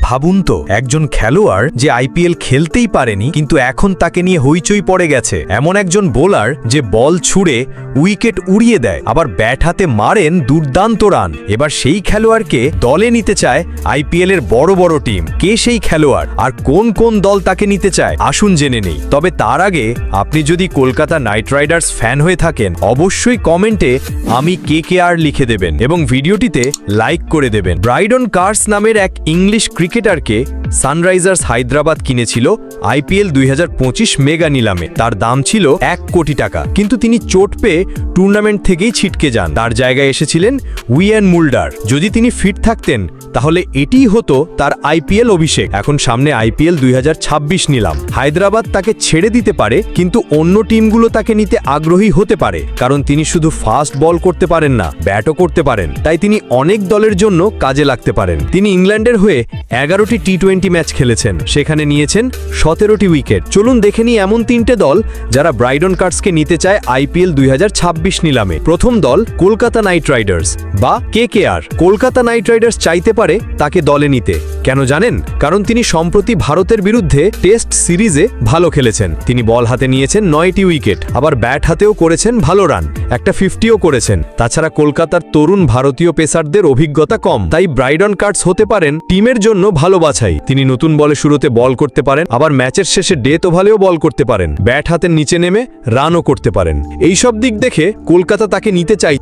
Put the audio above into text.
ভাবুন তো, একজন খেলোয়াড় যে আইপিএল খেলতেই পারেনি কিন্তু এখন তাকে নিয়ে হইচই পড়ে গেছে। এমন একজন বোলার যে বল ছুঁড়ে উইকেট উড়িয়ে দেয়, আবার ব্যাট হাতে মারেন দুর্দান্ত রান। এবার সেই খেলোয়াড়কে দলে নিতে চায় আইপিএল এর বড় বড় টিম। কে সেই খেলোয়াড় আর কোন কোন দল তাকে নিতে চায়, আসুন জেনে নেই। তবে তার আগে আপনি যদি কলকাতা নাইট রাইডার্স ফ্যান হয়ে থাকেন, অবশ্যই কমেন্টে আমি KKR লিখে দেবেন এবং ভিডিওটিতে লাইক করে দেবেন। ব্রাইডন কার্স নামের এক ইংলিশ ক্রিকেটারকে সানরাইজার্স হায়দ্রাবাদ কিনেছিল আইপিএল 2025 মেগা নিলামে। তার দাম ছিল 1 কোটি টাকা, কিন্তু তিনি চোট পেয়ে টুর্নামেন্ট থেকেই ছিটকে যান। তার জায়গায় এসেছিলেন উইয়ান মুল্ডার। যদি তিনি ফিট থাকতেন তাহলে এটিই হতো তার আইপিএল অভিষেক। এখন সামনে আইপিএল 2026 নিলাম। হায়দ্রাবাদ তাকে ছেড়ে দিতে পারে, কিন্তু অন্য টিমগুলো তাকে নিতে আগ্রহী হতে পারে, কারণ তিনি শুধু ফাস্ট বল করতে পারেন না, ব্যাটও করতে পারেন। তাই তিনি অনেক দলের জন্য কাজে লাগতে পারেন। তিনি ইংল্যান্ডের হয়ে 11টি টি20 ম্যাচ খেলেছেন, সেখানে নিয়েছেন 17টি উইকেট। চলুন দেখে নিই এমন 3টে দল যারা ব্রাইডন কার্সকে নিতে চায় আইপিএল 2026 নিলামে। প্রথম দল কলকাতা নাইট রাইডার্স বা KKR। কলকাতা নাইট রাইডার্স চাইতে পারে তাকে দলে নিতে। কেন জানেন? কারণ তিনি সম্প্রতি ভারতের বিরুদ্ধে টেস্ট সিরিজে ভালো খেলেছেন। তিনি বল হাতে নিয়েছেন 9টি উইকেট, আবার ব্যাট হাতেও করেছেন ভালো রান, একটা 50ও করেছেন। তাছাড়া কলকাতার তরুণ ভারতীয় পেসারদের অভিজ্ঞতা কম, তাই ব্রাইডন কার্স হতে পারেন টিমের জন্য ভালো বাছাই। তিনি নতুন বলে শুরুতে বল করতে পারেন, আবার ম্যাচের শেষে ডেথ ওভারেও বল করতে পারেন, ব্যাট হাতের নিচে নেমে রানও করতে পারেন। এইসব দিক দেখে কলকাতা তাকে নিতে চাই।